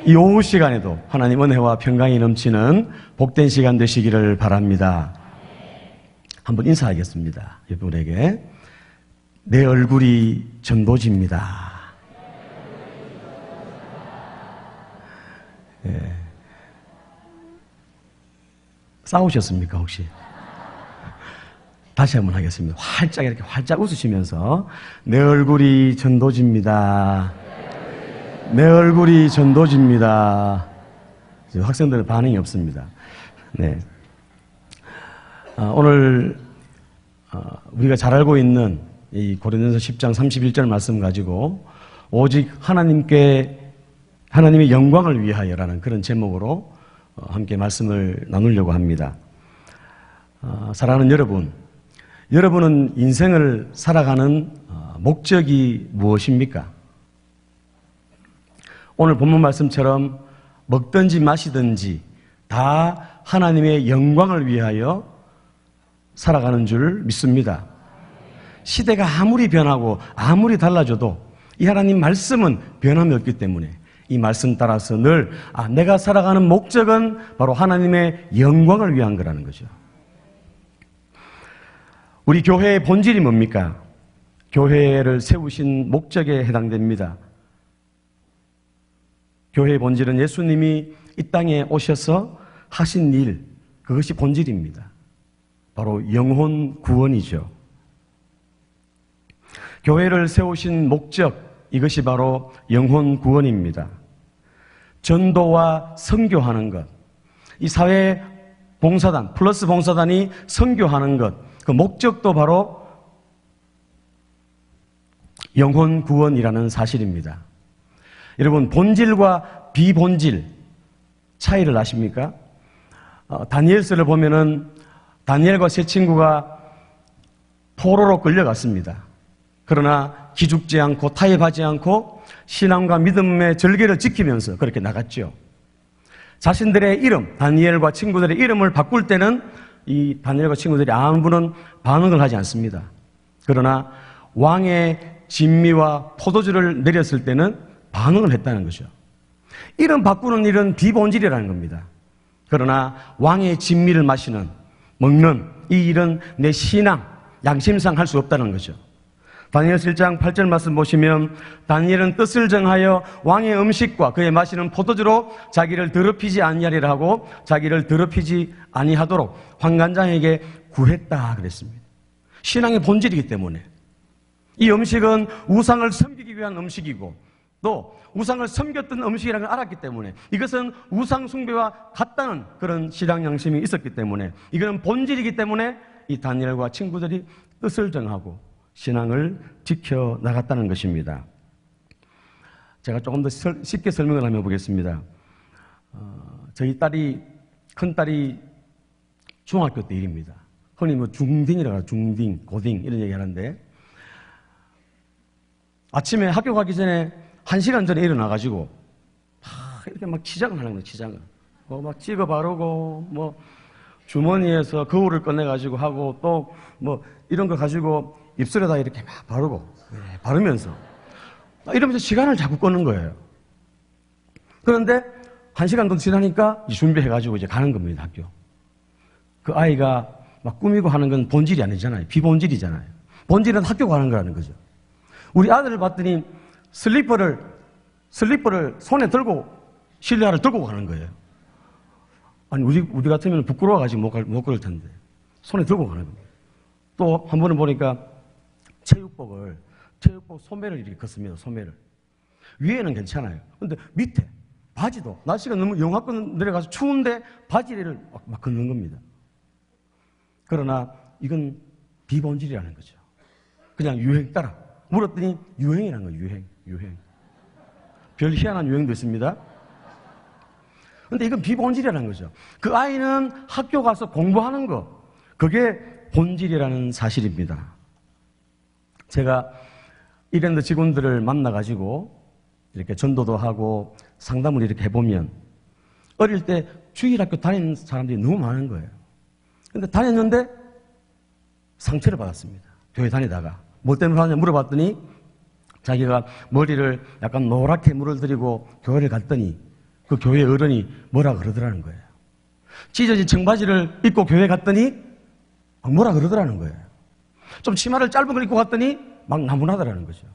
이 오후 시간에도 하나님 은혜와 평강이 넘치는 복된 시간 되시기를 바랍니다. 한번 인사하겠습니다. 여러분에게. 내 얼굴이 전도지입니다. 예. 싸우셨습니까 혹시? 다시 한번 하겠습니다. 활짝 이렇게 활짝 웃으시면서 내 얼굴이 전도지입니다. 내 얼굴이 전도지입니다. 학생들은 반응이 없습니다. 네. 오늘 우리가 잘 알고 있는 이 고린도서 10장 31절 말씀 가지고 오직 하나님의 영광을 위하여라는 그런 제목으로 함께 말씀을 나누려고 합니다. 사랑하는 여러분은 인생을 살아가는 목적이 무엇입니까? 오늘 본문 말씀처럼 먹든지 마시든지 다 하나님의 영광을 위하여 살아가는 줄 믿습니다. 시대가 아무리 변하고 아무리 달라져도 이 하나님 말씀은 변함이 없기 때문에 이 말씀 따라서 늘 내가 살아가는 목적은 바로 하나님의 영광을 위한 거라는 거죠. 우리 교회의 본질이 뭡니까? 교회를 세우신 목적에 해당됩니다. 교회의 본질은 예수님이 이 땅에 오셔서 하신 일, 그것이 본질입니다. 바로 영혼 구원이죠. 교회를 세우신 목적, 이것이 바로 영혼 구원입니다. 전도와 선교하는 것, 이 사회 봉사단, 플러스 봉사단이 선교하는 것, 그 목적도 바로 영혼 구원이라는 사실입니다. 여러분, 본질과 비본질 차이를 아십니까? 다니엘서를 보면은 다니엘과 세 친구가 포로로 끌려갔습니다. 그러나 기죽지 않고 타협하지 않고 신앙과 믿음의 절개를 지키면서 그렇게 나갔죠. 자신들의 이름, 다니엘과 친구들의 이름을 바꿀 때는 이 다니엘과 친구들이 아무런 반응을 하지 않습니다. 그러나 왕의 진미와 포도주를 내렸을 때는 반응을 했다는 거죠. 이름 바꾸는 일은 비본질이라는 겁니다. 그러나 왕의 진미를 먹는 이 일은 내 신앙, 양심상 할 수 없다는 거죠. 다니엘 7장 8절 말씀 보시면 다니엘은 뜻을 정하여 왕의 음식과 그의 마시는 포도주로 자기를 더럽히지 아니하리라 하고 자기를 더럽히지 아니하도록 환관장에게 구했다 그랬습니다. 신앙의 본질이기 때문에 이 음식은 우상을 섬기기 위한 음식이고 또 우상을 섬겼던 음식이라는 걸 알았기 때문에 이것은 우상 숭배와 같다는 그런 신앙 양심이 있었기 때문에 이거는 본질이기 때문에 이 다니엘과 친구들이 뜻을 정하고 신앙을 지켜나갔다는 것입니다. 제가 조금 더 쉽게 설명을 한번 해보겠습니다. 저희 큰딸이 중학교 때 일입니다. 흔히 중딩이라고 하죠. 중딩, 고딩 이런 얘기 하는데 아침에 학교 가기 전에 1시간 전에 일어나가지고 이렇게 막 치장을 하는 거예요. 치장을 막 찍어 바르고 주머니에서 거울을 꺼내가지고 하고 또 이런 거 가지고 입술에다 이렇게 막 바르고 바르면서 이러면서 시간을 자꾸 끄는 거예요. 그런데 1시간 정도 지나니까 준비해가지고 이제 가는 겁니다. 학교. 그 아이가 막 꾸미고 하는 건 본질이 아니잖아요. 비본질이잖아요. 본질은 학교 가는 거라는 거죠. 우리 아들을 봤더니 슬리퍼를 손에 들고 실내화를 들고 가는 거예요. 아니 우리 같으면 부끄러워가지고 못 그럴 텐데 손에 들고 가는 겁니다. 또 한 번은 보니까 체육복 소매를 이렇게 걷습니다. 소매를 위에는 괜찮아요. 근데 밑에 바지도 날씨가 너무 영하권 내려가서 추운데 바지를 막 걷는 겁니다. 그러나 이건 비본질이라는 거죠. 그냥 유행 따라 물었더니 유행이라는 거예요. 유행. 별 희한한 유행도 있습니다. 근데 이건 비본질이라는 거죠. 그 아이는 학교 가서 공부하는 거, 그게 본질이라는 사실입니다. 제가 이랜드 직원들을 만나가지고 이렇게 전도도 하고 상담을 이렇게 해보면 어릴 때 주일학교 다니는 사람들이 너무 많은 거예요. 근데 다녔는데 상처를 받았습니다. 교회 다니다가. 뭐 때문에 하냐 물어봤더니 자기가 머리를 약간 노랗게 물을 들이고 교회를 갔더니 그 교회 어른이 뭐라 그러더라는 거예요. 찢어진 청바지를 입고 교회 갔더니 뭐라 그러더라는 거예요. 좀 치마를 짧은 걸 입고 갔더니 막 나무나더라는 거죠.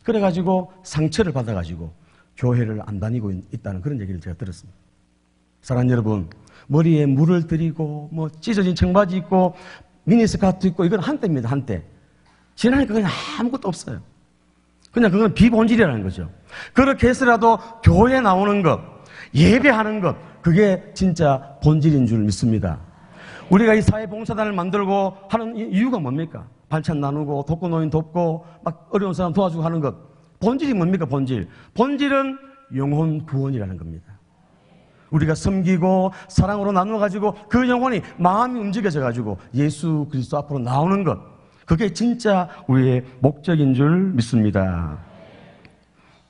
그래가지고 상처를 받아가지고 교회를 안 다니고 있다는 그런 얘기를 제가 들었습니다. 사랑하는 여러분, 머리에 물을 들이고 뭐 찢어진 청바지 입고 미니스커트 입고 이건 한때입니다. 한때. 지나니까 그냥 아무것도 없어요. 그냥 그건 비본질이라는 거죠. 그렇게 해서라도 교회에 나오는 것, 예배하는 것, 그게 진짜 본질인 줄 믿습니다. 우리가 이 사회봉사단을 만들고 하는 이유가 뭡니까? 반찬 나누고 독거노인 돕고 막 어려운 사람 도와주고 하는 것. 본질이 뭡니까? 본질. 본질은 영혼 구원이라는 겁니다. 우리가 섬기고 사랑으로 나눠가지고 그 영혼이 마음이 움직여져가지고 예수 그리스도 앞으로 나오는 것. 그게 진짜 우리의 목적인 줄 믿습니다.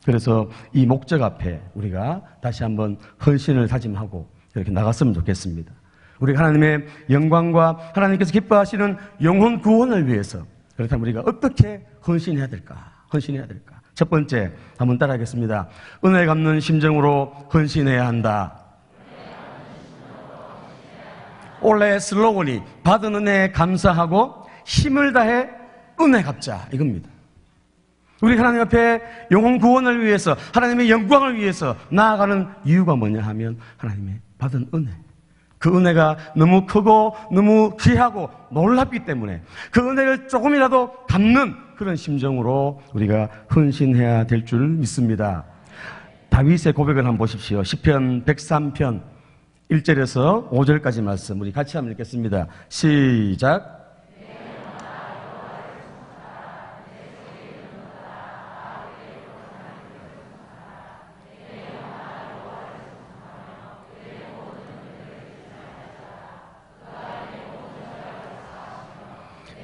그래서 이 목적 앞에 우리가 다시 한번 헌신을 다짐하고 이렇게 나갔으면 좋겠습니다. 우리가 하나님의 영광과 하나님께서 기뻐하시는 영혼 구원을 위해서 그렇다면 우리가 어떻게 헌신해야 될까? 헌신해야 될까? 첫 번째, 한번 따라하겠습니다. 은혜 갚는 심정으로 헌신해야 한다. 올해 슬로건이 받은 은혜에 감사하고 힘을 다해 은혜 갚자 이겁니다. 우리 하나님 앞에 영혼 구원을 위해서 하나님의 영광을 위해서 나아가는 이유가 뭐냐 하면 하나님의 받은 은혜, 그 은혜가 너무 크고 너무 귀하고 놀랍기 때문에 그 은혜를 조금이라도 갚는 그런 심정으로 우리가 헌신해야 될 줄 믿습니다. 다윗의 고백을 한번 보십시오. 시편 103편 1절에서 5절까지 말씀 우리 같이 한번 읽겠습니다. 시작.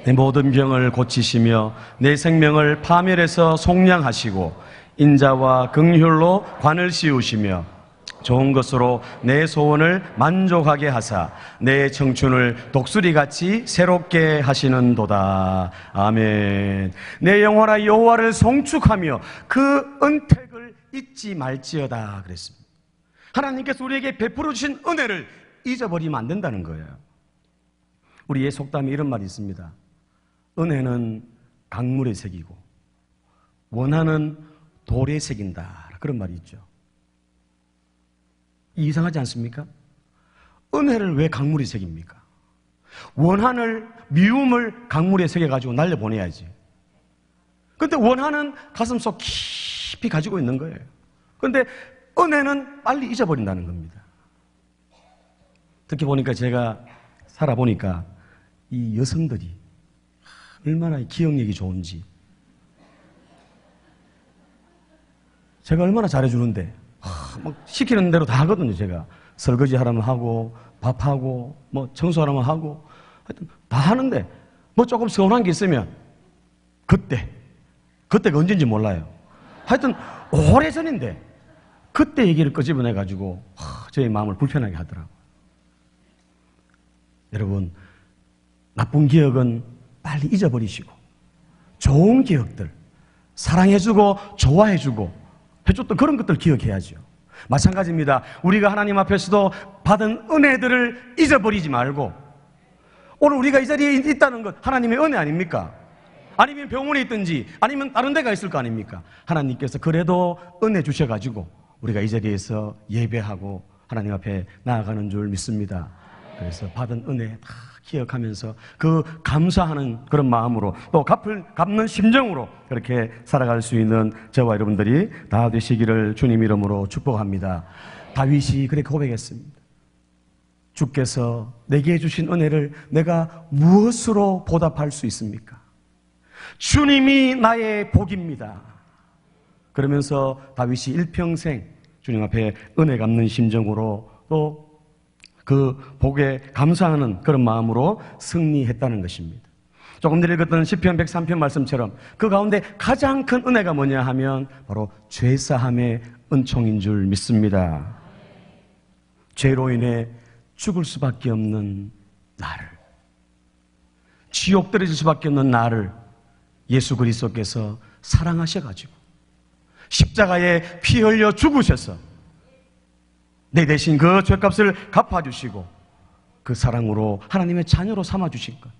내 모든 병을 고치시며 내 생명을 파멸해서 속량하시고 인자와 긍휼로 관을 씌우시며 좋은 것으로 내 소원을 만족하게 하사 내 청춘을 독수리같이 새롭게 하시는도다. 아멘. 내 영혼아 여호와를 송축하며 그 은택을 잊지 말지어다 그랬습니다. 하나님께서 우리에게 베풀어 주신 은혜를 잊어버리면 안 된다는 거예요. 우리의 속담에 이런 말이 있습니다. 은혜는 강물에 새기고 원한은 돌에 새긴다. 그런 말이 있죠. 이상하지 않습니까? 은혜를 왜 강물에 새깁니까? 원한을, 미움을 강물에 새겨가지고 날려보내야지. 근데 원한은 가슴속 깊이 가지고 있는 거예요. 근데 은혜는 빨리 잊어버린다는 겁니다. 특히 보니까 제가 살아보니까 이 여성들이 얼마나 기억력이 좋은지. 제가 얼마나 잘해주는데 막 시키는 대로 다 하거든요. 제가 설거지 하라면 하고 밥하고 뭐 청소하라면 하고 하여튼 다 하는데 뭐 조금 서운한 게 있으면 그때가 언제인지 몰라요. 하여튼 오래전인데 그때 얘기를 끄집어내가지고 저의 마음을 불편하게 하더라고요. 여러분, 나쁜 기억은 빨리 잊어버리시고 좋은 기억들, 사랑해주고 좋아해주고 해줬던 그런 것들 기억해야죠. 마찬가지입니다. 우리가 하나님 앞에서도 받은 은혜들을 잊어버리지 말고 오늘 우리가 이 자리에 있다는 것 하나님의 은혜 아닙니까? 아니면 병원에 있든지 아니면 다른 데가 있을 거 아닙니까? 하나님께서 그래도 은혜 주셔가지고 우리가 이 자리에서 예배하고 하나님 앞에 나아가는 줄 믿습니다. 그래서 받은 은혜 다 기억하면서 그 감사하는 그런 마음으로 또 갚는 심정으로 그렇게 살아갈 수 있는 저와 여러분들이 다 되시기를 주님 이름으로 축복합니다. 다윗이 그렇게 고백했습니다. 주께서 내게 주신 은혜를 내가 무엇으로 보답할 수 있습니까? 주님이 나의 복입니다. 그러면서 다윗이 일평생 주님 앞에 은혜 갚는 심정으로 또 그 복에 감사하는 그런 마음으로 승리했다는 것입니다. 조금 전에 읽었던 시편 103편 말씀처럼 그 가운데 가장 큰 은혜가 뭐냐 하면 바로 죄사함의 은총인 줄 믿습니다. 죄로 인해 죽을 수밖에 없는 나를, 지옥 떨어질 수밖에 없는 나를 예수 그리스도께서 사랑하셔가지고 십자가에 피 흘려 죽으셔서 내 대신 그 죄값을 갚아주시고 그 사랑으로 하나님의 자녀로 삼아주신 것.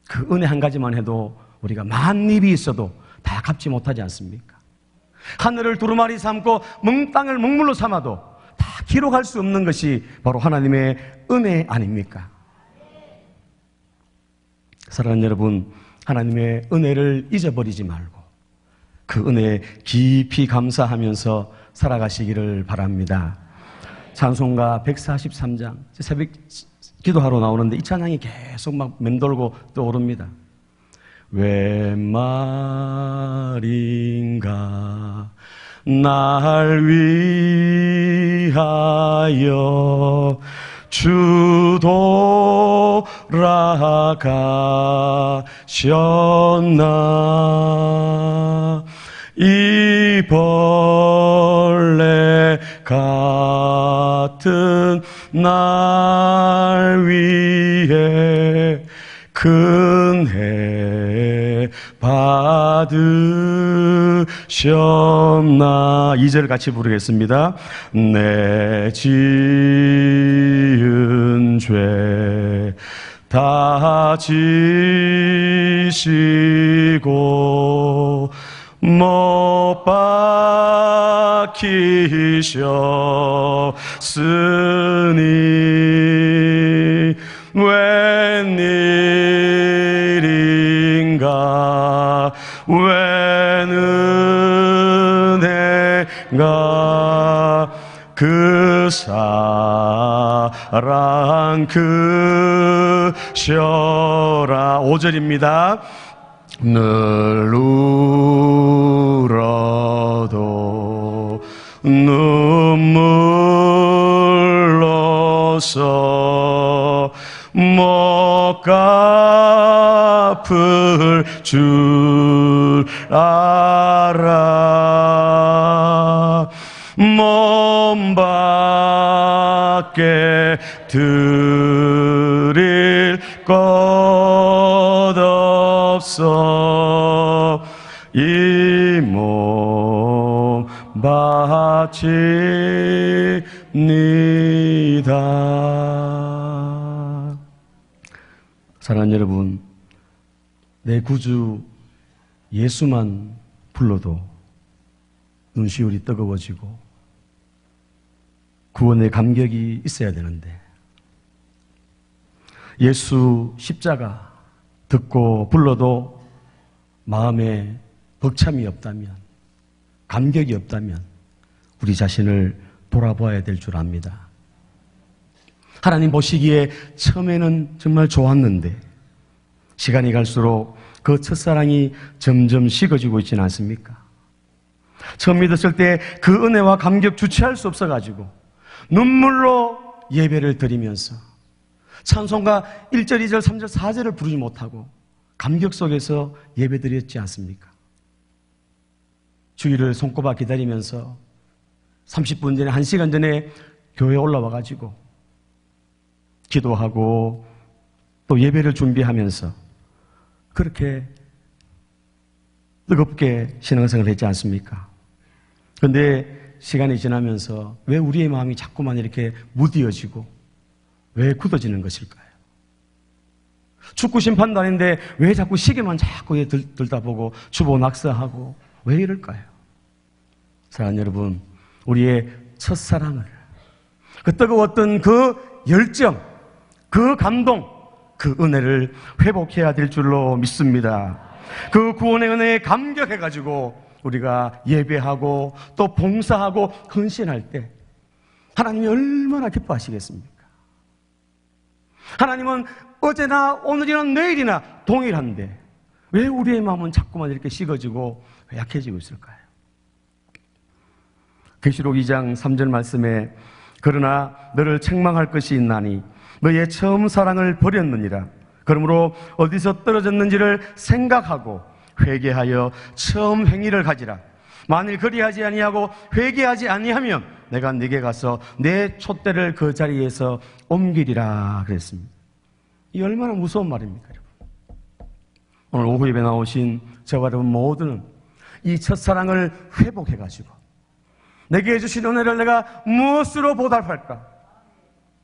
그 은혜 한 가지만 해도 우리가 만입이 있어도 다 갚지 못하지 않습니까? 하늘을 두루마리 삼고 땅을 먹물로 삼아도 다 기록할 수 없는 것이 바로 하나님의 은혜 아닙니까? 사랑하는 여러분, 하나님의 은혜를 잊어버리지 말고 그 은혜에 깊이 감사하면서 살아가시기를 바랍니다. 찬송가 143장 새벽 기도하러 나오는데 이 찬양이 계속 막 맴돌고 떠오릅니다. 왜 말인가 날 위하여 주 돌아가셨나 이 벌레 같은 날 위해 큰해 받으셨나. 2절 같이 부르겠습니다. 내 지은 죄 다 지시고 못 박히셨으니 웬일인가 웬 은혜가 그 사랑 크셔라. 5절입니다. 늘 울어도 눈물로서 못 갚을 줄 알아 몸 밖에 드릴 것 없어 이 몸 바칩니다. 사랑하는 여러분, 내 구주 예수만 불러도 눈시울이 뜨거워지고 구원의 감격이 있어야 되는데 예수 십자가 듣고 불러도 마음에 벅참이 없다면, 감격이 없다면 우리 자신을 돌아봐야 될 줄 압니다. 하나님 보시기에 처음에는 정말 좋았는데 시간이 갈수록 그 첫사랑이 점점 식어지고 있지는 않습니까? 처음 믿었을 때 그 은혜와 감격 주체할 수 없어가지고 눈물로 예배를 드리면서 찬송가 1절, 2절, 3절, 4절을 부르지 못하고 감격 속에서 예배 드렸지 않습니까? 주일을 손꼽아 기다리면서 30분 전에, 1시간 전에 교회에 올라와가지고 기도하고 또 예배를 준비하면서 그렇게 뜨겁게 신앙생활을 했지 않습니까? 그런데 시간이 지나면서 왜 우리의 마음이 자꾸만 이렇게 무디어지고 왜 굳어지는 것일까요? 축구 심판도 아닌데 왜 자꾸 시계만 자꾸 들다 보고 주보낙서하고 왜 이럴까요? 사랑하는 여러분, 우리의 첫사랑을, 그 뜨거웠던 그 열정, 그 감동, 그 은혜를 회복해야 될 줄로 믿습니다. 그 구원의 은혜에 감격해가지고 우리가 예배하고 또 봉사하고 헌신할 때 하나님이 얼마나 기뻐하시겠습니까? 하나님은 어제나 오늘이나 내일이나 동일한데 왜 우리의 마음은 자꾸만 이렇게 식어지고 약해지고 있을까요? 계시록 2장 3절 말씀에 그러나 너를 책망할 것이 있나니 너의 처음 사랑을 버렸느니라. 그러므로 어디서 떨어졌는지를 생각하고 회개하여 처음 행위를 가지라. 만일 그리하지 아니하고 회개하지 아니하면 내가 네게 가서 내 촛대를 그 자리에서 옮기리라 그랬습니다. 이 얼마나 무서운 말입니까, 여러분? 오늘 오후 예배 나오신 저와 여러분 모두는 이 첫사랑을 회복해가지고 내게 주신 은혜를 내가 무엇으로 보답할까?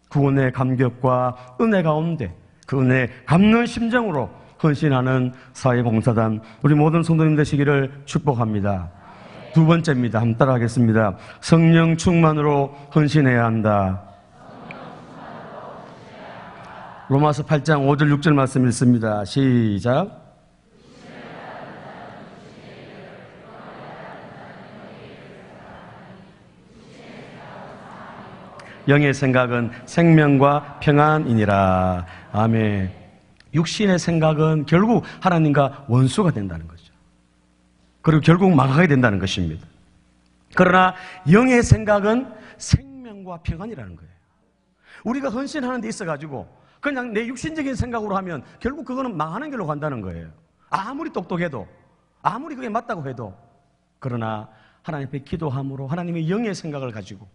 구원의 감격과 은혜 가운데 그 은혜 갚는 심정으로 헌신하는 사회봉사단 우리 모든 성도님 되시기를 축복합니다. 두 번째입니다. 한번 따라하겠습니다. 성령 충만으로 헌신해야 한다. 로마서 8장 5절 6절 말씀 읽습니다. 시작. 영의 생각은 생명과 평안이니라. 아멘. 육신의 생각은 결국 하나님과 원수가 된다는 거죠. 그리고 결국 망하게 된다는 것입니다. 그러나 영의 생각은 생명과 평안이라는 거예요. 우리가 헌신하는 데 있어가지고 그냥 내 육신적인 생각으로 하면 결국 그거는 망하는 길로 간다는 거예요. 아무리 똑똑해도, 아무리 그게 맞다고 해도. 그러나 하나님 앞에 기도함으로 하나님의 영의 생각을 가지고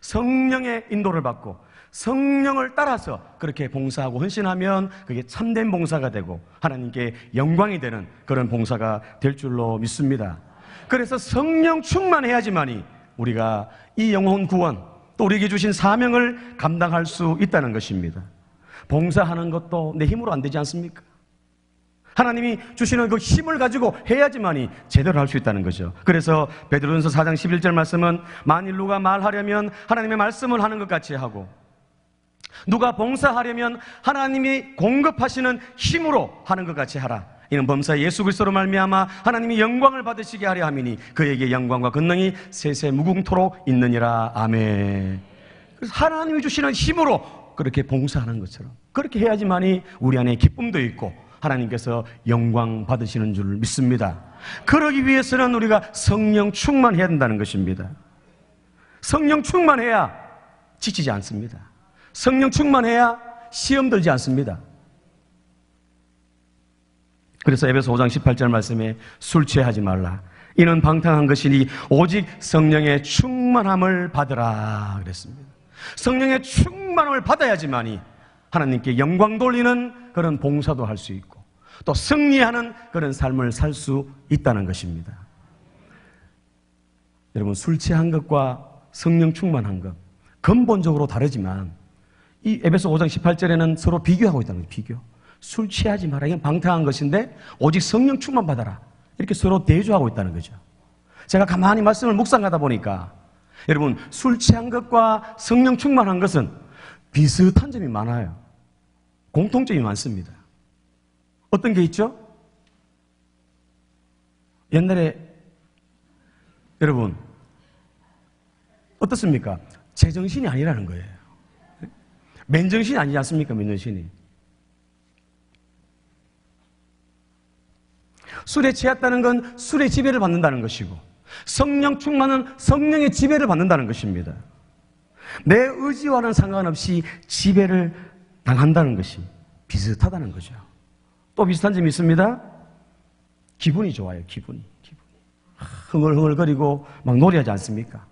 성령의 인도를 받고 성령을 따라서 그렇게 봉사하고 헌신하면 그게 참된 봉사가 되고 하나님께 영광이 되는 그런 봉사가 될 줄로 믿습니다. 그래서 성령 충만해야지만이 우리가 이 영혼 구원 또 우리에게 주신 사명을 감당할 수 있다는 것입니다. 봉사하는 것도 내 힘으로 안 되지 않습니까? 하나님이 주시는 그 힘을 가지고 해야지만이 제대로 할 수 있다는 거죠. 그래서 베드로전서 4장 11절 말씀은 만일 누가 말하려면 하나님의 말씀을 하는 것 같이 하고 누가 봉사하려면 하나님이 공급하시는 힘으로 하는 것 같이 하라. 이는 범사 예수 그리스도로 말미암아 하나님이 영광을 받으시게 하려 함이니 그에게 영광과 권능이 세세 무궁토록 있느니라. 아멘. 그래서 하나님이 주시는 힘으로 그렇게 봉사하는 것처럼 그렇게 해야지만이 우리 안에 기쁨도 있고 하나님께서 영광 받으시는 줄 믿습니다. 그러기 위해서는 우리가 성령 충만해야 된다는 것입니다. 성령 충만해야 지치지 않습니다. 성령 충만해야 시험 들지 않습니다. 그래서 에베소 5장 18절 말씀에 술 취하지 말라. 이는 방탕한 것이니 오직 성령의 충만함을 받으라 그랬습니다. 성령의 충만함을 받아야지만이 하나님께 영광 돌리는 그런 봉사도 할 수 있고 또 승리하는 그런 삶을 살 수 있다는 것입니다. 여러분, 술 취한 것과 성령 충만한 것 근본적으로 다르지만 이 에베소 5장 18절에는 서로 비교하고 있다는 거예요. 비교. 술 취하지 마라. 이건 방탕한 것인데 오직 성령 충만 받아라. 이렇게 서로 대조하고 있다는 거죠. 제가 가만히 말씀을 묵상하다 보니까 여러분, 술 취한 것과 성령 충만한 것은 비슷한 점이 많아요. 공통점이 많습니다. 어떤 게 있죠? 옛날에 여러분 어떻습니까? 제정신이 아니라는 거예요. 맨정신이 아니지 않습니까? 맨정신이. 술에 취했다는 건 술의 지배를 받는다는 것이고 성령 충만은 성령의 지배를 받는다는 것입니다. 내 의지와는 상관없이 지배를 당한다는 것이 비슷하다는 거죠. 또 비슷한 점이 있습니다. 기분이 좋아요. 기분이. 흥얼흥얼거리고 막 노래하지 않습니까?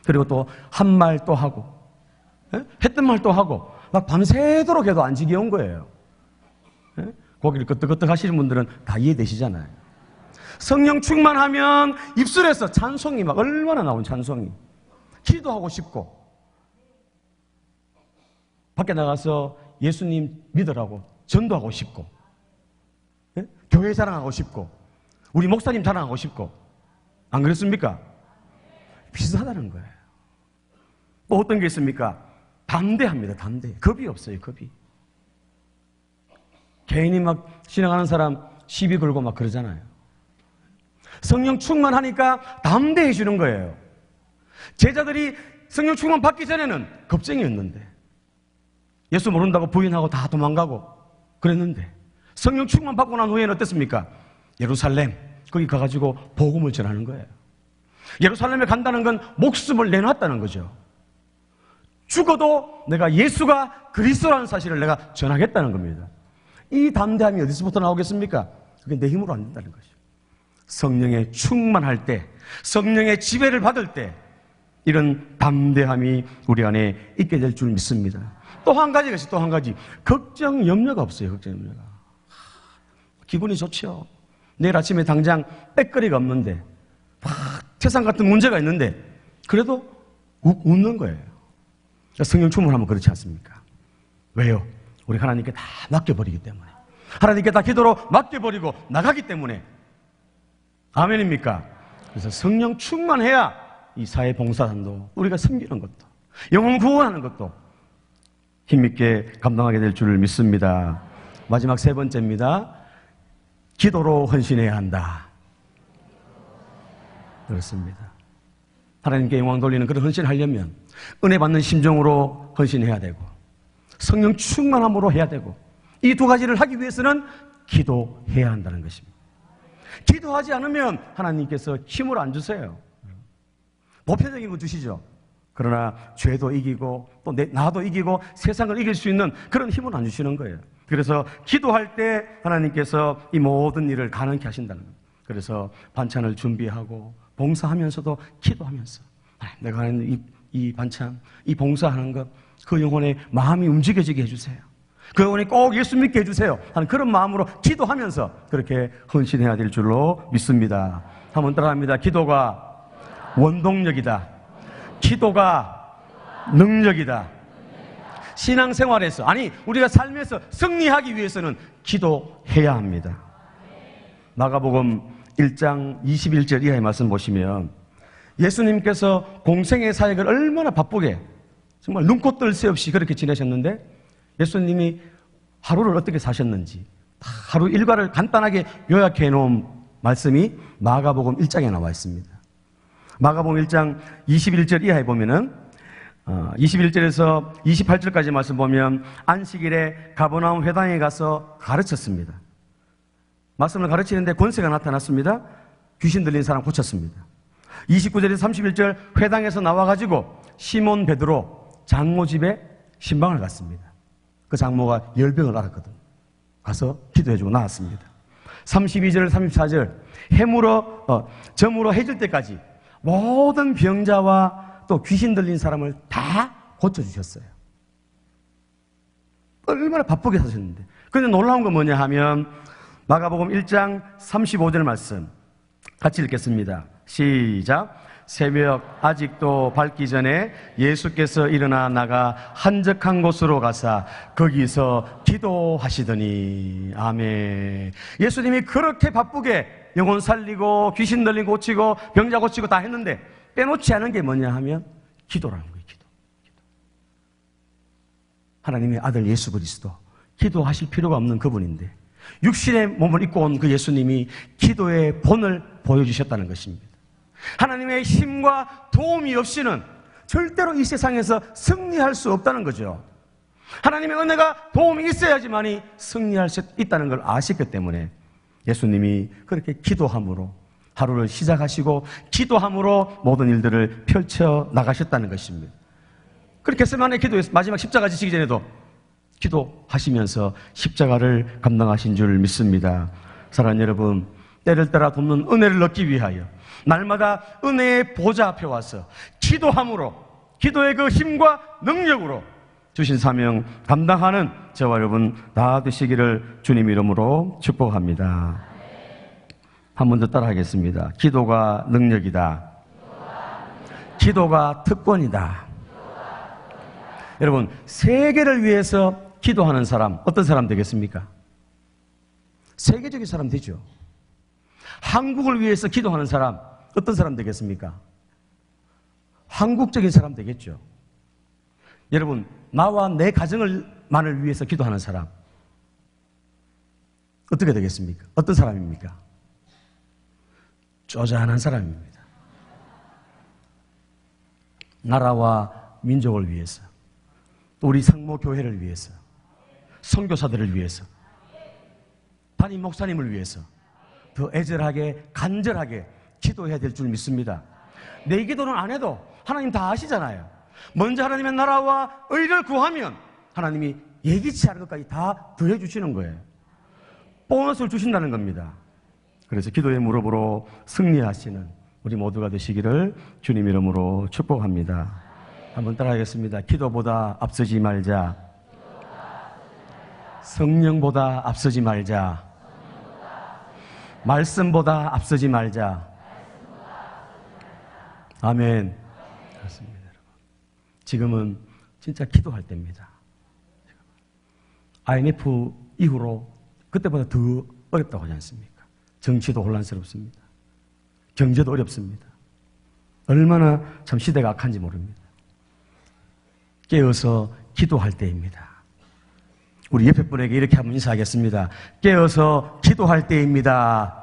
그리고 또 한 말 또 하고 했던 말 또 하고 막 밤새도록 해도 안 지겨운 거예요. 고기를 끄떡끄떡 하시는 분들은 다 이해되시잖아요. 성령 충만하면 입술에서 찬송이 막 얼마나 나온 찬송이. 기도하고 싶고 밖에 나가서 예수님 믿으라고 전도하고 싶고 교회 자랑하고 싶고 우리 목사님 자랑하고 싶고 안 그렇습니까? 비슷하다는 거예요. 또 어떤 게 있습니까? 담대합니다. 담대. 겁이 없어요. 겁이. 괜히 막 지나가는 사람 시비 걸고 막 그러잖아요. 성령 충만하니까 담대해 주는 거예요. 제자들이 성령 충만 받기 전에는 겁쟁이였는데 예수 모른다고 부인하고 다 도망가고 그랬는데 성령 충만 받고 난 후에는 어땠습니까? 예루살렘 거기 가가지고 복음을 전하는 거예요. 예루살렘에 간다는 건 목숨을 내놨다는 거죠. 죽어도 내가 예수가 그리스도라는 사실을 내가 전하겠다는 겁니다. 이 담대함이 어디서부터 나오겠습니까? 그게 내 힘으로 안 된다는 거죠. 성령에 충만할 때, 성령의 지배를 받을 때 이런 담대함이 우리 안에 있게 될 줄 믿습니다. 또 한 가지가 있어요. 또 한 가지. 걱정, 염려가 없어요. 걱정, 염려가. 기분이 좋죠. 내일 아침에 당장 빽거리가 없는데 막 세상 같은 문제가 있는데 그래도 웃는 거예요. 성령 충만하면 그렇지 않습니까? 왜요? 우리 하나님께 다 맡겨버리기 때문에. 하나님께 다 기도로 맡겨버리고 나가기 때문에. 아멘입니까? 그래서 성령 충만해야 이 사회 봉사단도 우리가 섬기는 것도 영혼 구원하는 것도 힘있게 감당하게 될 줄 믿습니다. 마지막 세 번째입니다. 기도로 헌신해야 한다. 그렇습니다. 하나님께 영광 돌리는 그런 헌신을 하려면 은혜 받는 심정으로 헌신해야 되고 성령 충만함으로 해야 되고 이 두 가지를 하기 위해서는 기도해야 한다는 것입니다. 기도하지 않으면 하나님께서 힘을 안 주세요. 보편적인 거 주시죠. 그러나 죄도 이기고 또 나도 이기고 세상을 이길 수 있는 그런 힘은 안 주시는 거예요. 그래서 기도할 때 하나님께서 이 모든 일을 가능케 하신다는 거예요. 그래서 반찬을 준비하고 봉사하면서도 기도하면서 내가 하는 이 반찬, 이 봉사하는 것, 그 영혼의 마음이 움직여지게 해주세요. 그 영혼이 꼭 예수 믿게 해주세요 하는 그런 마음으로 기도하면서 그렇게 헌신해야 될 줄로 믿습니다. 한번 따라합니다. 기도가 원동력이다. 기도가 능력이다. 신앙생활에서 우리가 삶에서 승리하기 위해서는 기도해야 합니다. 마가복음 1장 21절 이하의 말씀 보시면 예수님께서 공생의 사역을 얼마나 바쁘게 정말 눈코 뜰 새 없이 그렇게 지내셨는데 예수님이 하루를 어떻게 사셨는지 하루 일과를 간단하게 요약해 놓은 말씀이 마가복음 1장에 나와 있습니다. 마가복음 1장 21절 이하에 보면은 21절에서 28절까지 말씀 보면 안식일에 가버나움 회당에 가서 가르쳤습니다. 말씀을 가르치는데 권세가 나타났습니다. 귀신 들린 사람 고쳤습니다. 29절에서 31절 회당에서 나와가지고 시몬 베드로 장모 집에 신방을 갔습니다. 그 장모가 열병을 앓았거든. 가서 기도해주고 나왔습니다. 32절 34절 점으로 해질 때까지 모든 병자와 또 귀신 들린 사람을 다 고쳐주셨어요. 얼마나 바쁘게 사셨는데. 그런데 놀라운 건 뭐냐 하면 마가복음 1장 35절 말씀 같이 읽겠습니다. 시작. 새벽 아직도 밝기 전에 예수께서 일어나 나가 한적한 곳으로 가사 거기서 기도하시더니. 아멘. 예수님이 그렇게 바쁘게 영혼 살리고 귀신 들린 고치고 병자 고치고 다 했는데 빼놓지 않은 게 뭐냐 하면 기도라는 거예요. 기도. 하나님의 아들 예수 그리스도, 기도하실 필요가 없는 그분인데 육신의 몸을 입고 온 그 예수님이 기도의 본을 보여주셨다는 것입니다. 하나님의 힘과 도움이 없이는 절대로 이 세상에서 승리할 수 없다는 거죠. 하나님의 은혜가 도움이 있어야지만이 승리할 수 있다는 걸 아셨기 때문에 예수님이 그렇게 기도함으로 하루를 시작하시고 기도함으로 모든 일들을 펼쳐 나가셨다는 것입니다. 그렇게 겟세마네 기도에서 마지막 십자가 지시기 전에도 기도하시면서 십자가를 감당하신 줄 믿습니다. 사랑하는 여러분, 때를 따라 돕는 은혜를 얻기 위하여 날마다 은혜의 보좌 앞에 와서 기도함으로 기도의 그 힘과 능력으로 주신 사명 감당하는 저와 여러분 다 되시기를 주님 이름으로 축복합니다. 한 번 더 따라하겠습니다. 기도가 능력이다. 기도가 특권이다. 여러분, 세계를 위해서 기도하는 사람 어떤 사람 되겠습니까? 세계적인 사람 되죠. 한국을 위해서 기도하는 사람 어떤 사람 되겠습니까? 한국적인 사람 되겠죠. 여러분, 나와 내 가정만을 위해서 기도하는 사람 어떻게 되겠습니까? 어떤 사람입니까? 쪼잔한 사람입니다. 나라와 민족을 위해서, 우리 상모교회를 위해서, 선교사들을 위해서, 담임 목사님을 위해서 더 애절하게 간절하게 기도해야 될 줄 믿습니다. 내 기도는 안 해도 하나님 다 아시잖아요. 먼저 하나님의 나라와 의를 구하면 하나님이 예기치 않은 것까지 다 더해 주시는 거예요. 보너스를 주신다는 겁니다. 그래서 기도의 무릎으로 승리하시는 우리 모두가 되시기를 주님 이름으로 축복합니다. 한번 따라하겠습니다. 기도보다 앞서지 말자. 성령보다 앞서지 말자. 말씀보다 앞서지 말자. 아멘. 그렇습니다, 여러분. 지금은 진짜 기도할 때입니다. IMF 이후로 그때보다 더 어렵다고 하지 않습니까? 정치도 혼란스럽습니다. 경제도 어렵습니다. 얼마나 참 시대가 악한지 모릅니다. 깨어서 기도할 때입니다. 우리 옆에 분에게 이렇게 한번 인사하겠습니다. 깨어서 기도할 때입니다.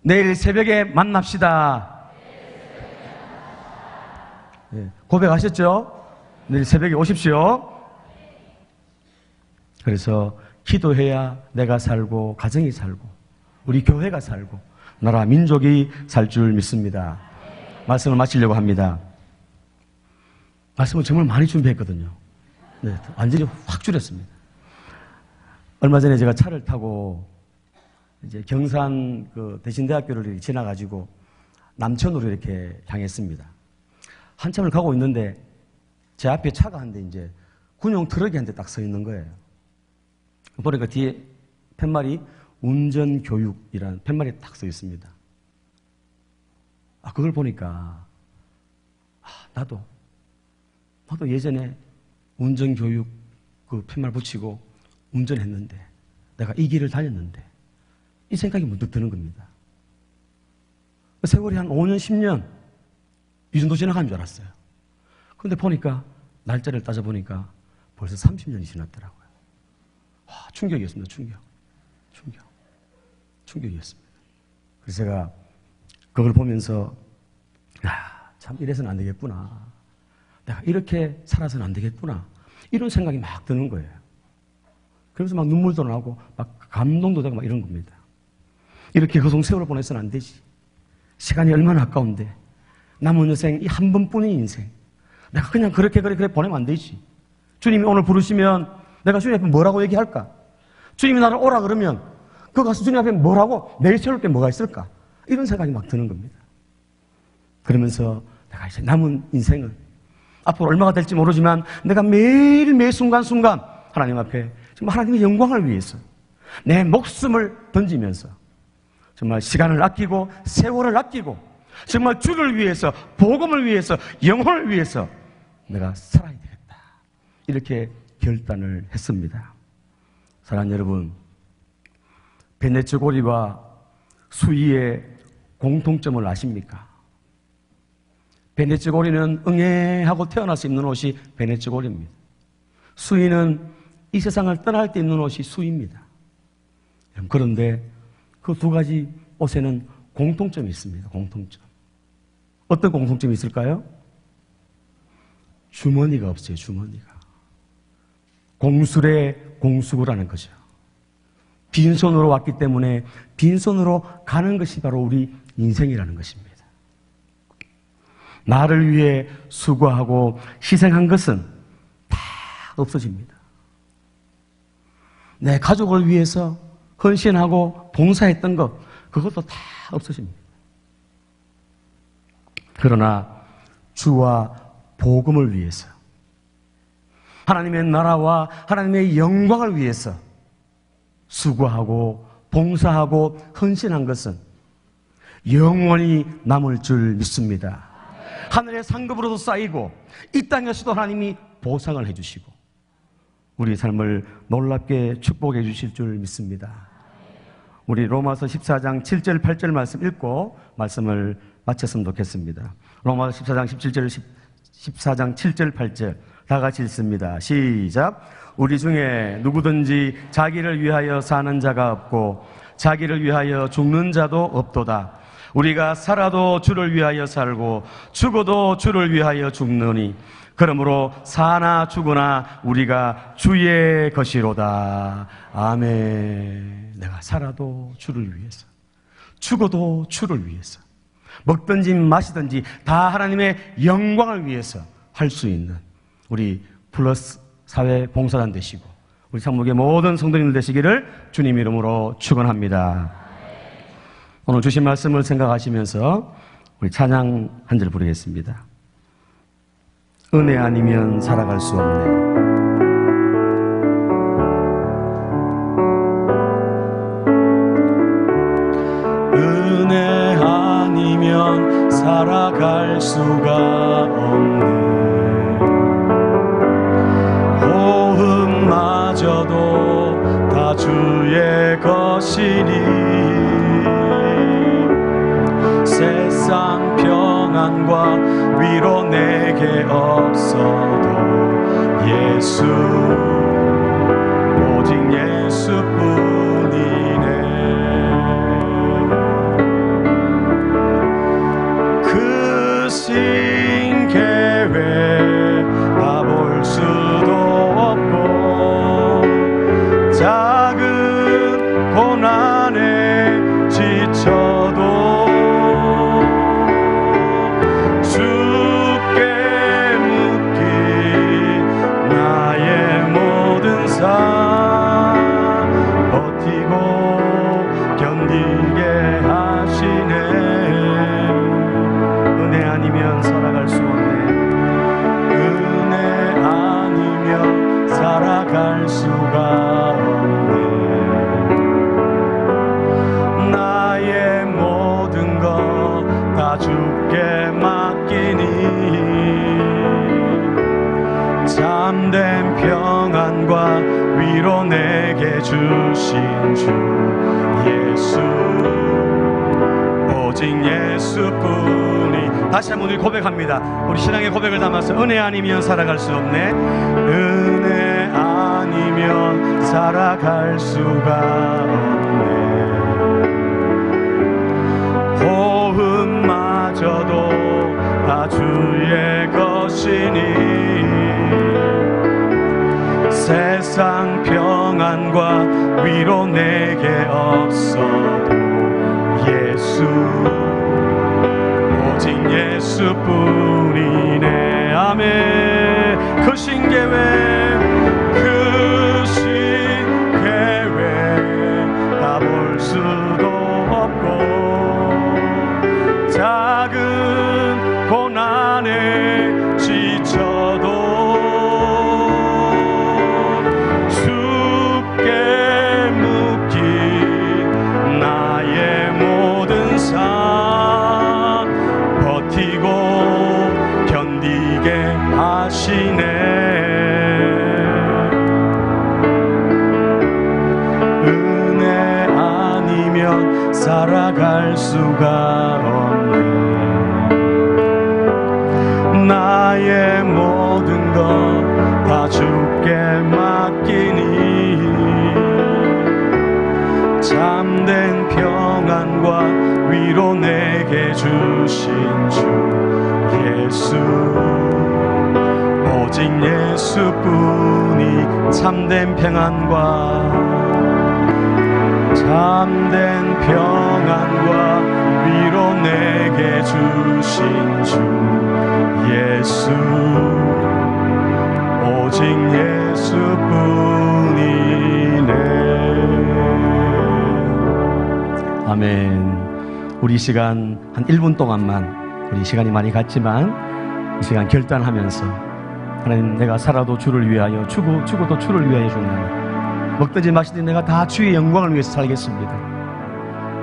내일 새벽에 만납시다. 네, 고백하셨죠? 내일 새벽에 오십시오. 그래서 기도해야 내가 살고 가정이 살고 우리 교회가 살고 나라 민족이 살 줄 믿습니다. 말씀을 마치려고 합니다. 말씀을 정말 많이 준비했거든요. 네, 완전히 확 줄였습니다. 얼마 전에 제가 차를 타고 이제 경산 그 대신대학교를 지나가지고 남천으로 이렇게 향했습니다. 한참을 가고 있는데 제 앞에 차가 한 대 이제 군용 트럭이 한 대 딱 서 있는 거예요. 보니까 뒤에 팻말이 운전교육이라는 팻말이 딱 서 있습니다. 그걸 보니까 나도 예전에 운전교육 그 팻말 붙이고 운전했는데 내가 이 길을 다녔는데 이 생각이 문득 드는 겁니다. 세월이 한 5년, 10년 이 정도 지나간 줄 알았어요. 그런데 보니까 날짜를 따져보니까 벌써 30년이 지났더라고요. 충격이었습니다. 충격이었습니다. 그래서 제가 그걸 보면서 참 이래서는 안 되겠구나. 내가 이렇게 살아서는 안 되겠구나. 이런 생각이 막 드는 거예요. 그래서 막 눈물도 나고 막 감동도 되고 막 이런 겁니다. 이렇게 고송 세월을 보내서는 안 되지. 시간이 얼마나 아까운데 남은 인생 이 한 번뿐인 인생 내가 그냥 그렇게 보내면 안 되지. 주님이 오늘 부르시면 내가 주님 앞에 뭐라고 얘기할까? 주님이 나를 오라 그러면 그 가서 주님 앞에 뭐라고 내일 세울 게 뭐가 있을까? 이런 생각이 막 드는 겁니다. 그러면서 내가 이제 남은 인생은 앞으로 얼마가 될지 모르지만 내가 매일 매 순간순간 하나님 앞에 정말 하나님의 영광을 위해서 내 목숨을 던지면서 정말 시간을 아끼고 세월을 아끼고 정말 주를 위해서 복음을 위해서 영혼을 위해서 내가 살아야 되겠다. 이렇게 결단을 했습니다. 사랑하는 여러분, 베네츠 고리와 수의의 공통점을 아십니까? 베네츠 고리는 응애하고 태어나서 입는 옷이 베네츠 고리입니다. 수의는 이 세상을 떠날 때 입는 옷이 수의입니다. 그런데 그 두 가지 옷에는 공통점이 있습니다. 공통점. 어떤 공통점이 있을까요? 주머니가 없어요. 주머니가. 공술의 공수구라는 거죠. 빈손으로 왔기 때문에 빈손으로 가는 것이 바로 우리 인생이라는 것입니다. 나를 위해 수고하고 희생한 것은 다 없어집니다. 내 가족을 위해서 헌신하고 봉사했던 것, 그것도 다 없어집니다. 그러나 주와 복음을 위해서, 하나님의 나라와 하나님의 영광을 위해서 수고하고 봉사하고 헌신한 것은 영원히 남을 줄 믿습니다. 하늘의 상급으로도 쌓이고 이 땅에서도 하나님이 보상을 해주시고 우리 삶을 놀랍게 축복해 주실 줄 믿습니다. 우리 로마서 14장 7절 8절 말씀 읽고 말씀을 마쳤으면 좋겠습니다. 로마서 14장 17절 14장 7절 8절 다 같이 읽습니다. 시작. 우리 중에 누구든지 자기를 위하여 사는 자가 없고 자기를 위하여 죽는 자도 없도다. 우리가 살아도 주를 위하여 살고 죽어도 주를 위하여 죽느니 그러므로 사나 죽으나 우리가 주의 것이로다. 아멘. 내가 살아도 주를 위해서, 죽어도 주를 위해서, 먹든지 마시든지 다 하나님의 영광을 위해서 할 수 있는 우리 플러스 사회 봉사단 되시고 우리 창목의 모든 성도님들 되시기를 주님 이름으로 축원합니다. 오늘 주신 말씀을 생각하시면서 우리 찬양 한 절 부르겠습니다. 은혜 아니면 살아갈 수 없네. 은혜 수가 없네. 호흡마저도 다 주의 것이니 세상 평안과 위로 내게 없어도 예수, 오직 예수뿐이네. 크신 계획 다 볼 수도 없고 작은 고난에 지쳐도 주께 묶인 나의 모든 삶 버티고 견디게 하시네. 은혜 아니면 살아갈 수 없네. 은혜 아니면 살아갈 수가 없네. 나의 모든 것 다 주께 맡기니 참된 평안과 위로 내게 주신 주 예수, 오직 예수뿐이. 다시 한번 우리 고백합니다. 우리 신앙의 고백을 담아서 은혜 아니면 살아갈 수 없네. 은혜 아니면 살아갈 수가 없네. 호흡마저도 다 주의 것이니 세상 평안과 위로 내게 없어도 예수, 오직 예수뿐이네. 아멘. 크신 계획, 크신 계획 다 볼 수도 없고 작은 고난에 지쳐도 주께 묶인 나의 모든 삶 버티고 견디게 하시네. 은혜 아니면 살아갈 수가 없네. 나의 모든 것 다 주께 맡기니 참된 평안과 위로 내게 주신 주 예수, 오직 예수뿐이 참된 평안과 참된 평안과 위로 내게 주신 주 예수, 오직 예수뿐이네. 아멘. 우리 이 시간 한 1분 동안만, 우리 시간이 많이 갔지만 이 시간 결단하면서 하나님, 내가 살아도 주를 위하여, 죽어도 주를 위하여 죽나니 먹든지 마시든지 내가 다 주의 영광을 위해서 살겠습니다.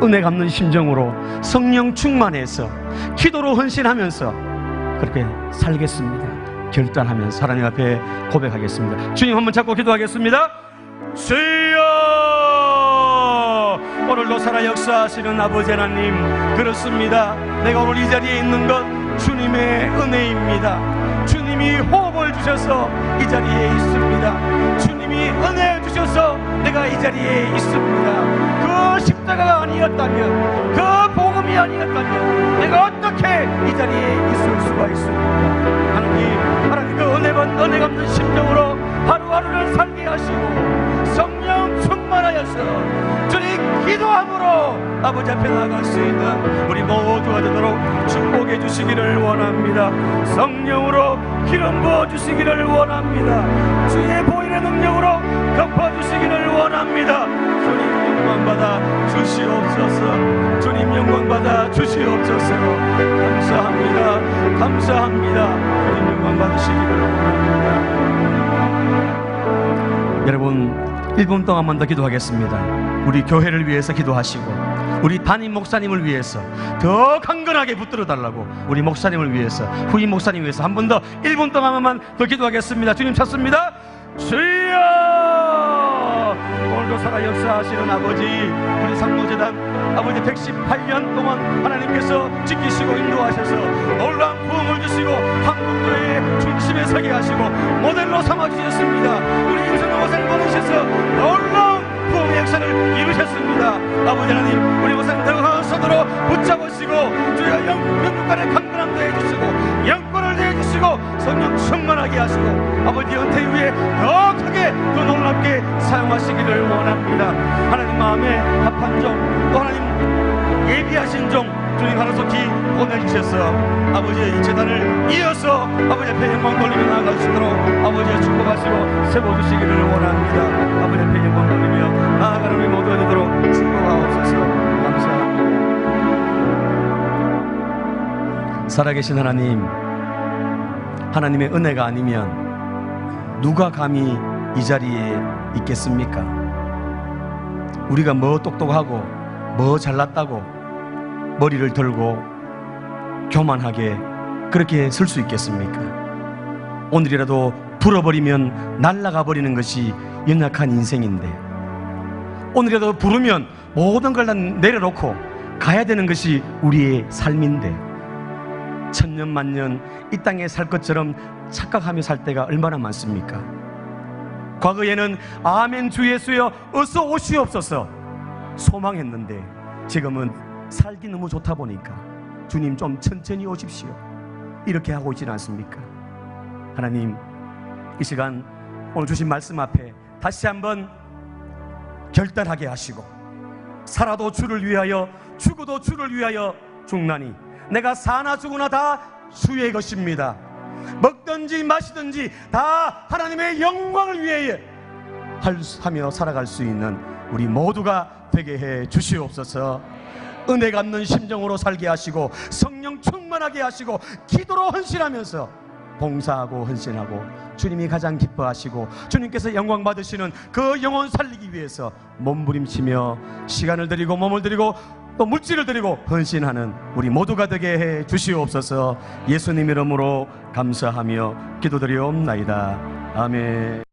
은혜 갚는 심정으로 성령 충만해서 기도로 헌신하면서 그렇게 살겠습니다. 결단하면서 하나님 앞에 고백하겠습니다. 주님 한번 잡고 기도하겠습니다. 주여, 오늘도 살아 역사하시는 아버지 하나님, 그렇습니다. 내가 오늘 이 자리에 있는 것 주님의 은혜입니다. 주님이 호흡을 주셔서 이 자리에 있습니다. 주님이 은혜 주셔서 내가 이 자리에 있습니다. 그 십자가가 아니었다면, 그 복음이 아니었다면 내가 어떻게 이 자리에 있을 수가 있습니까? 하나님 그 은혜 갚는 심정으로 하루하루를 살게 하시고 성령 충만하여서 주님 기도함으로 아버지 앞에 나아갈 수 있는 우리 모두가 되도록 축복해 주시기를 원합니다. 성령으로 기름 부어 주시기를 원합니다. 주의 보혈의 능력으로 덮어 주시기를 원합니다. 주님 영광 받아 주시옵소서. 주님 영광 받아 주시옵소서. 감사합니다. 감사합니다. 주님 영광 받으시기를 원합니다. 여러분 1분 동안만 더 기도하겠습니다. 우리 교회를 위해서 기도하시고 우리 담임 목사님을 위해서 더 강건하게 붙들어 달라고, 우리 목사님을 위해서, 후임 목사님 위해서 한 번 더 1분 동안만 더 기도하겠습니다. 주님 찾습니다. 주여, 오늘도 살아 역사하시는 아버지, 우리 상노재단 아버지 118년 동안 하나님께서 지키시고 인도하셔서 놀라운 부흥을 주시고 한국교회의 중심에 서게 하시고 모델로 삼아주셨습니다. 우리 임성호 목사님 보내셔서 놀라운 부흥의 역사를 이루셨습니다. 아버지 하나님, 우리 목사님 더 강한 손으로 붙잡으시고 주여 영육간에 강건함도 해주시고 영권을 내주시고 성령 충만하게 하시고 아버지 은퇴 후에 더 크게 더 놀랍게 사용하시기를 원합니다. 하나님 마음에 합한 종, 또 하나님 예비하신 종 주님 하나속히 보내주셔서 아버지의 이 재단을 이어서 아버지 앞에 영광 돌리며 나아갈 수 있도록 아버지의 축복하시고 세워주시기를 원합니다. 아버지 앞에 영광 돌리며 나아가는 우리 모두가 되도록 축복하옵소서. 감사합니다. 살아계신 하나님, 하나님의 은혜가 아니면 누가 감히 이 자리에 있겠습니까? 우리가 뭐 똑똑하고 뭐 잘났다고 머리를 들고 교만하게 그렇게 설 수 있겠습니까? 오늘이라도 불어버리면 날아가 버리는 것이 연약한 인생인데, 오늘이라도 부르면 모든 걸 다 내려놓고 가야 되는 것이 우리의 삶인데, 천년만년 이 땅에 살 것처럼 착각하며 살 때가 얼마나 많습니까? 과거에는 아멘 주 예수여 어서 오시옵소서 소망했는데, 지금은 살기 너무 좋다 보니까 주님 좀 천천히 오십시오 이렇게 하고 있지는 않습니까? 하나님, 이 시간 오늘 주신 말씀 앞에 다시 한번 결단하게 하시고, 살아도 주를 위하여 죽어도 주를 위하여 죽나니 내가 사나 죽으나 다 주의 것입니다. 먹든지 마시든지 다 하나님의 영광을 위해 하며 살아갈 수 있는 우리 모두가 되게 해 주시옵소서. 은혜 갚는 심정으로 살게 하시고 성령 충만하게 하시고 기도로 헌신하면서 봉사하고 헌신하고 주님이 가장 기뻐하시고 주님께서 영광 받으시는 그 영혼 살리기 위해서 몸부림치며 시간을 드리고 몸을 드리고 또 물질을 드리고 헌신하는 우리 모두가 되게 해 주시옵소서. 예수님 이름으로 감사하며 기도드리옵나이다. 아멘.